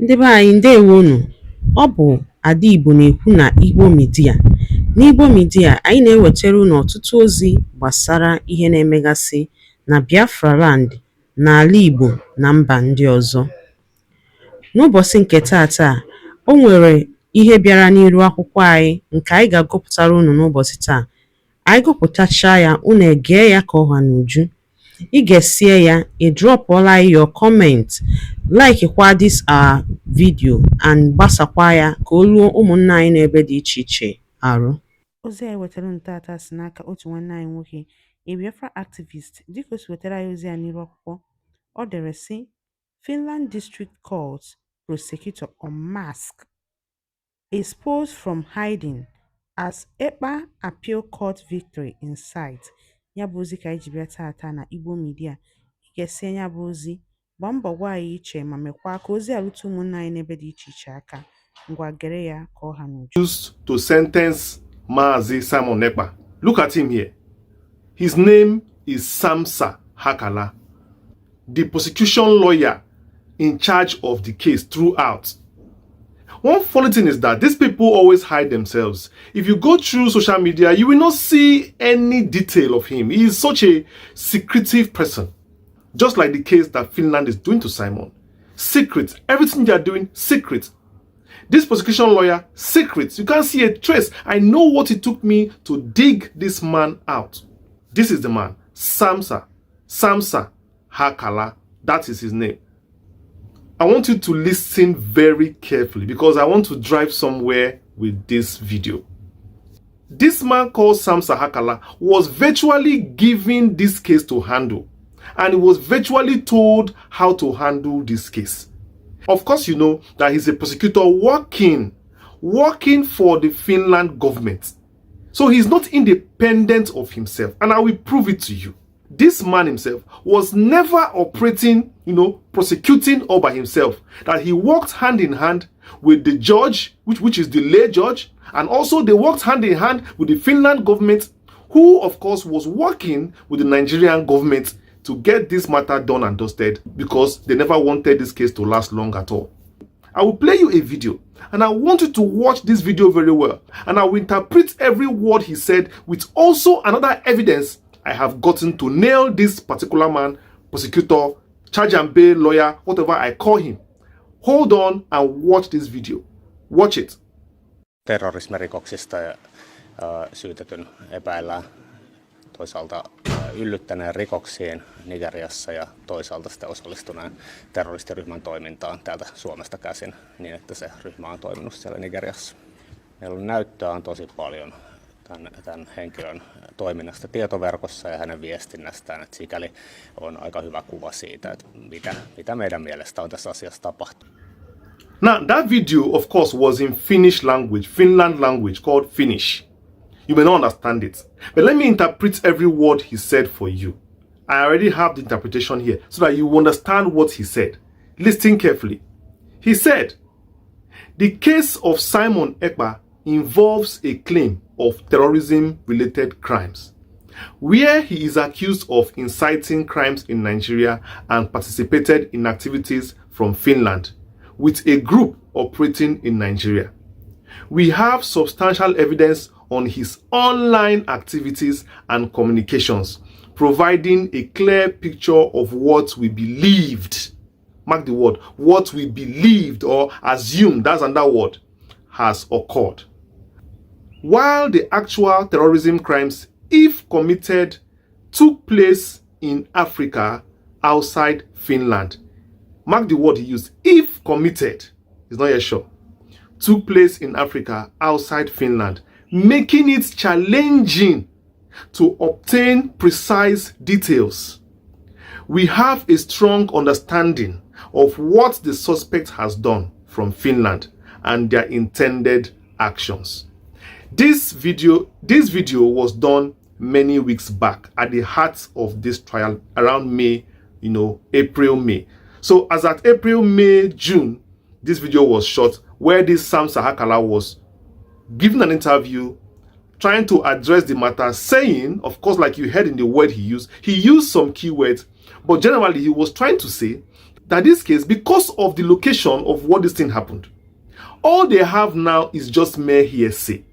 Ndị be anyị ndewonu. Ọ bụ Ada Igbo na-ekwu na Igbo Media. N'Igbo Media, anyị na-ewetara unu ọtụtụ ozi gbasara ihe na-emegasị na Biafra Land, n'ala Igbo na mba ndị ọzọ. N'ụbọchị nke taata, o nwere ihe bịara n'iru akwụkwọ anyị nke anyị ga-agụpụtara unu n'ụbọchị taa. Anyị gụpụtachaa ya, unu egee ya ka ọha n'uju. Ị ga-esie ya, ị drọpụọla your comment, like kwa this our video and gbasakwa ya ka o ruo ụmụnna anyị n'ebe dị iche iche arụ. Ozi anyị wetara ntata si n'aka otu nwanne anyị nwoke, a Biafra activist. Dịka o si wetara anyị ozi ya n'iru akwụkwọ, ọ dere sị: Finland District Court Prosecutor Unmasked, exposed from hiding as Ekpa appeal court victory in sight. Ya bụ ozi ka anyị ji bịa taata na Igbo Media. Ị ga-esi ya bụ ozi, gbaa mbọ gwa anyị iche ma mekwa ka ozi arute ụmụnna anyị n'ebe dị iche iche aka. Ngwa gere ya ka ọha n'uju. Used to sentence Mazi Simon Ekpa. Look at him here. His name is Samsa Hakala, the prosecution lawyer in charge of the case throughout. One funny thing is that these people always hide themselves. If you go through social media, you will not see any detail of him. He is such a secretive person. Just like the case that Finland is doing to Simon. Secret. Everything they are doing, secret. This prosecution lawyer, secret. You can't see a trace. I know what it took me to dig this man out. This is the man. Samsa Hakala. That is his name. I want you to listen very carefully because I want to drive somewhere with this video. This man called Samsa Hakala was virtually given this case to handle, and he was virtually told how to handle this case. Of course, you know that he's a prosecutor working for the Finland government. So he's not independent of himself, and I will prove it to you. This man himself was never operating, prosecuting all by himself. That he worked hand in hand with the judge, which is the lay judge, and also they worked hand in hand with the Finland government, who of course was working with the Nigerian government to get this matter done and dusted because they never wanted this case to last long at all. I will play you a video, and I want you to watch this video very well, and I will interpret every word he said with also another evidence I have gotten to nail this particular man, prosecutor, charge and bail lawyer, whatever I call him. Hold on and watch this video. Watch it. Terrorismirikoksista syytetyn epäillään toisaalta yllyttäneen rikoksiin Nigeriassa ja toisaalta sitten osallistuneen terroristiryhmän toimintaan täältä Suomesta käsin niin, että se ryhmä on toiminut siellä Nigeriassa. Meillä on näyttöä on tosi paljon tämän henkilön toiminnasta tietoverkossa ja hänen viestinnästään, että sikäli on aika hyvä kuva siitä, että mitä meidän mielestä on tässä asiassa tapahtunut. Now, that video, of course, was in Finnish language, Finland language, called Finnish. You may not understand it, but let me interpret every word he said for you. I already have the interpretation here so that you understand what he said. Listen carefully. He said, the case of Simon Ekpa involves a claim of terrorism-related crimes, where he is accused of inciting crimes in Nigeria and participated in activities from Finland with a group operating in Nigeria. We have substantial evidence on his online activities and communications, providing a clear picture of what we believed, mark the word, what we believed or assumed, that's another word, has occurred. While the actual terrorism crimes, if committed, took place in Africa outside Finland. Mark the word he used, if committed, he's not yet sure, took place in Africa outside Finland, making it challenging to obtain precise details. We have a strong understanding of what the suspect has done from Finland and their intended actions. This video was done many weeks back at the heart of this trial around May, April, May. So as at April, May, June, this video was shot where this Samsa Hakala was giving an interview trying to address the matter, saying, of course, like you heard in the word he used some keywords, but generally he was trying to say that this case, because of the location of what this thing happened, all they have now is just mere hearsay.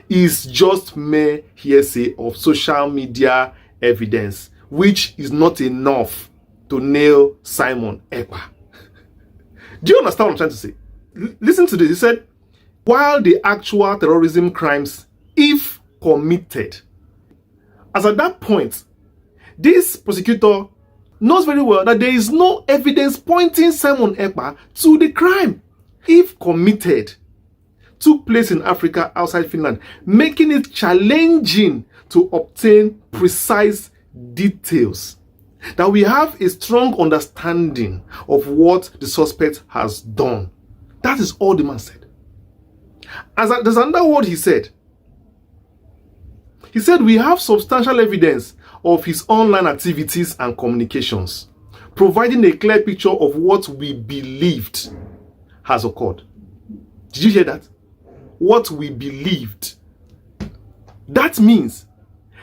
Is just mere hearsay of social media evidence, which is not enough to nail Simon Ekpa. Do you understand what I'm trying to say? Listen to this. He said, while the actual terrorism crimes, if committed, as at that point, this prosecutor knows very well that there is no evidence pointing Simon Ekpa to the crime, if committed, took place in Africa outside Finland, making it challenging to obtain precise details. That we have a strong understanding of what the suspect has done. That is all the man said. There's another word he said. He said, we have substantial evidence of his online activities and communications, providing a clear picture of what we believed has occurred. Did you hear that? What we believed. That means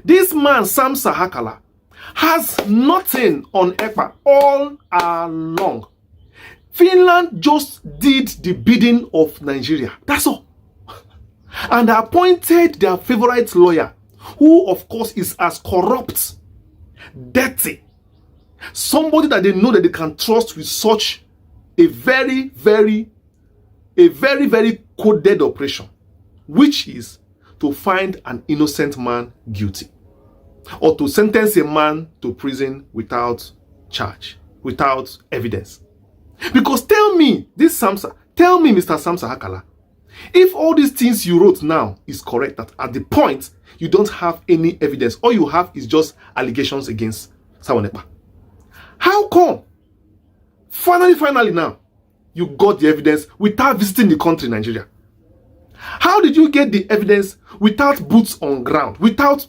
this man, Samsa Hakala, has nothing on Ekpa all along. Finland just did the bidding of Nigeria. That's all. And appointed their favorite lawyer, who of course is as corrupt, dirty, somebody that they know that they can trust with such a very coded operation, which is to find an innocent man guilty, or to sentence a man to prison without charge, without evidence. Because tell me, Mr. Samsa Hakala, if all these things you wrote now is correct, that at the point you don't have any evidence, all you have is just allegations against Simon Ekpa, how come finally now you got the evidence without visiting the country, Nigeria? How did you get the evidence without boots on ground, without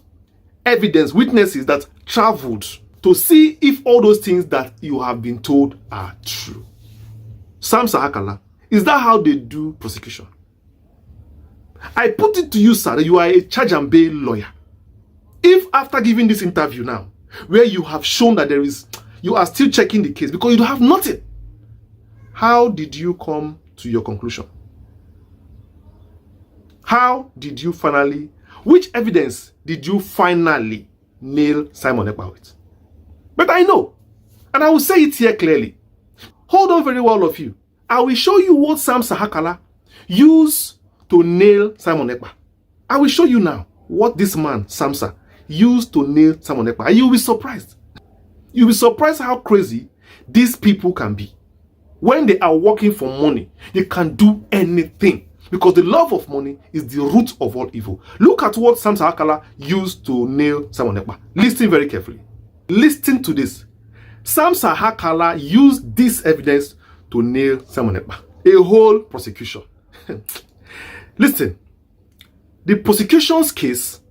evidence, witnesses that traveled to see if all those things that you have been told are true? Samsa Hakala, is that how they do prosecution? I put it to you, sir, that you are a charge and bail lawyer. If after giving this interview now, where you have shown that you are still checking the case because you don't have nothing, how did you come to your conclusion? How did you finally, which evidence did you finally nail Simon Ekpa with? But I know, and I will say it here clearly. Hold on very well, all of you. I will show you what Samsa Hakala used to nail Simon Ekpa. I will show you now what this man, Samsa, used to nail Simon Ekpa. And you'll be surprised. You'll be surprised how crazy these people can be. When they are working for money, they can do anything. Because the love of money is the root of all evil. Look at what Samsa Hakala used to nail Simon Ekpa. Listen very carefully. Listen to this. Samsa Hakala used this evidence to nail Simon Ekpa. A whole prosecution. Listen. The prosecution's case,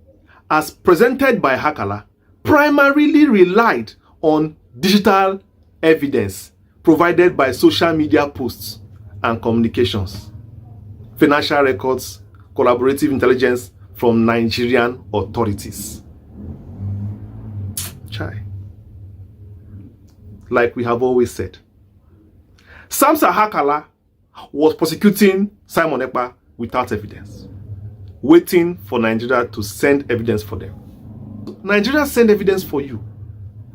as presented by Hakala, primarily relied on digital evidence provided by social media posts and communications, financial records, collaborative intelligence from Nigerian authorities. Chai. Like we have always said, Samsa Hakala was prosecuting Simon Ekpa without evidence, waiting for Nigeria to send evidence for them. Nigeria sent evidence for you.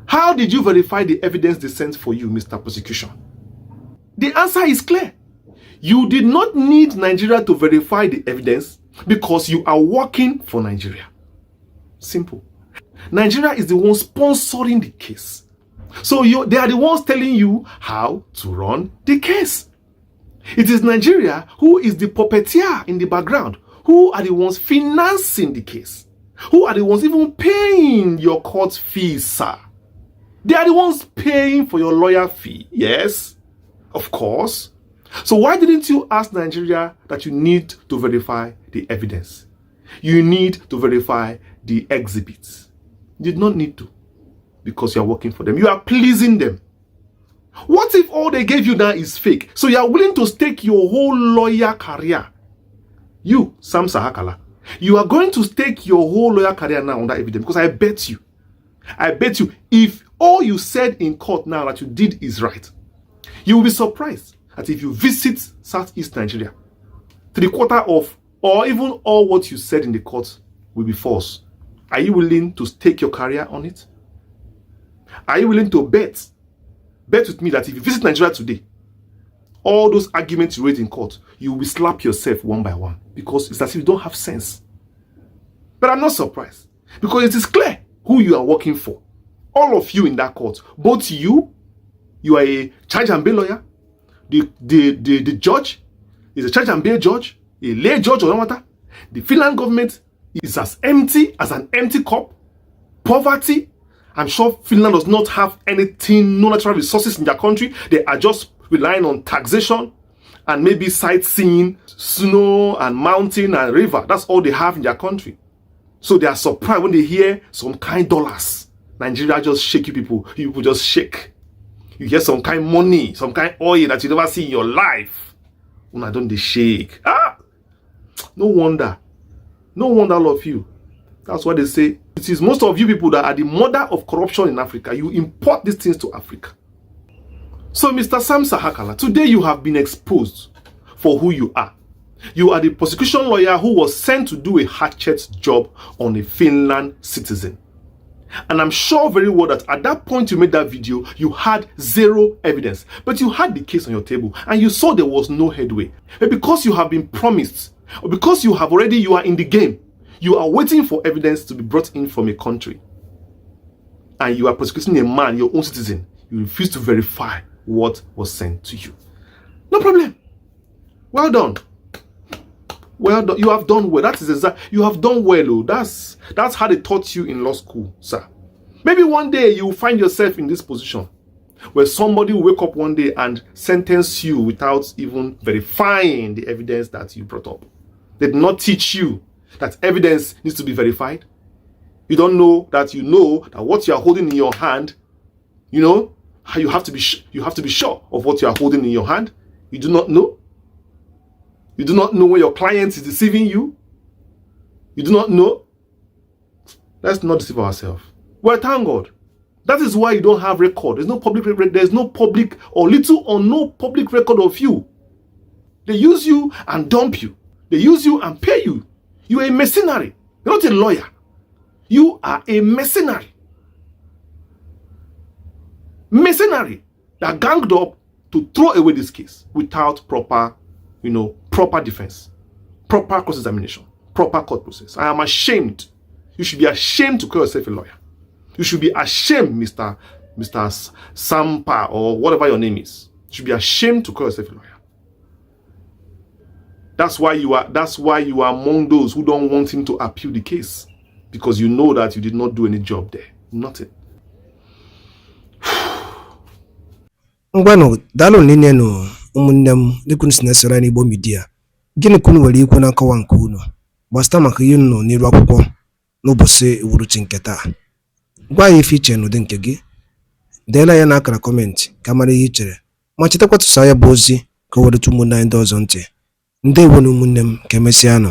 How did you verify the evidence they sent for you, Mr. Prosecution? The answer is clear. You did not need Nigeria to verify the evidence because you are working for Nigeria. Simple. Nigeria is the one sponsoring the case. So they are the ones telling you how to run the case. It is Nigeria who is the puppeteer in the background, who are the ones financing the case, who are the ones even paying your court fees, sir. They are the ones paying for your lawyer fee. Yes, of course. So why didn't you ask Nigeria that you need to verify the evidence? You need to verify the exhibits. You did not need to, because you are working for them. You are pleasing them. What if all they gave you now is fake? So you are willing to stake your whole lawyer career. You, Samsa Hakala, you are going to stake your whole lawyer career now on that evidence, because I bet you, if all you said in court now that you did is right, You will be surprised that if you visit Southeast Nigeria, 3/4 of, or even all what you said in the court will be false. Are you willing to stake your career on it? Are you willing to bet with me that if you visit Nigeria today, all those arguments you raised in court, you will slap yourself one by one because it's as if you don't have sense. But I'm not surprised because it is clear who you are working for. All of you in that court, both you are a charge and bail lawyer, the judge is a charge and bail judge, a lay judge or no matter. The Finland government is as empty as an empty cup. Poverty. I'm sure Finland does not have anything, no natural resources in their country. They are just relying on taxation and maybe sightseeing, snow and mountain and river. That's all they have in their country. So they are surprised when they hear some kind dollars. Nigeria just shake you people. You people just shake. You hear some kind money, some kind oil that you never see in your life. When I don't they shake. No wonder. No wonder all of you. That's why they say it is most of you people that are the mother of corruption in Africa. You import these things to Africa. So Mr. Samsa Hakala, today you have been exposed for who you are. You are the prosecution lawyer who was sent to do a hatchet job on a Finland citizen. And I'm sure very well that at that point you made that video, you had zero evidence. But you had the case on your table and you saw there was no headway. But because you have been promised, or because you are in the game, you are waiting for evidence to be brought in from a country. And you are prosecuting a man, your own citizen. You refuse to verify what was sent to you. No problem. Well done. Well done. You have done well. That is exact. You have done well. Oh. That's how they taught you in law school, sir. Maybe one day you will find yourself in this position where somebody will wake up one day and sentence you without even verifying the evidence that you brought up. They did not teach you that evidence needs to be verified. You don't know that what you are holding in your hand, how you have to be sure of what you are holding in your hand. You do not know. You do not know when your client is deceiving you. You do not know. Let's not deceive ourselves. Well, thank God. That is why you don't have record. There's no public record. There's no public or little or no public record of you. They use you and dump you. They use you and pay you. You are a mercenary. You're not a lawyer. You are a mercenary. Mercenary that ganged up to throw away this case without proper defense, proper cross-examination, proper court process. I am ashamed. You should be ashamed to call yourself a lawyer. You should be ashamed, Mr. Sampa or whatever your name is. You should be ashamed to call yourself a lawyer. That's why you are among those who don't want him to appeal the case, because you know that you did not do any job there. Nothing. Ngwano dalo nene no umunnem dikun sinesera ni Igbo media. Gịnị kunu nwere ikwu na nkọwa nke unu gbasata maka ihe unu n'iru akwụkwọ n'ụbọchị uhuruchi nke taa. Gwa ya ife iche n'ụdị nke gị. Deela ya n'akara kọmentị ka mara ihe i chere. Ma chetakwa tụsa ya bụ ozi ka o were tụ ụmụnne anyị ndị ọzọ ntị. Ndewo na ụmụnne m ka emesịa nụ.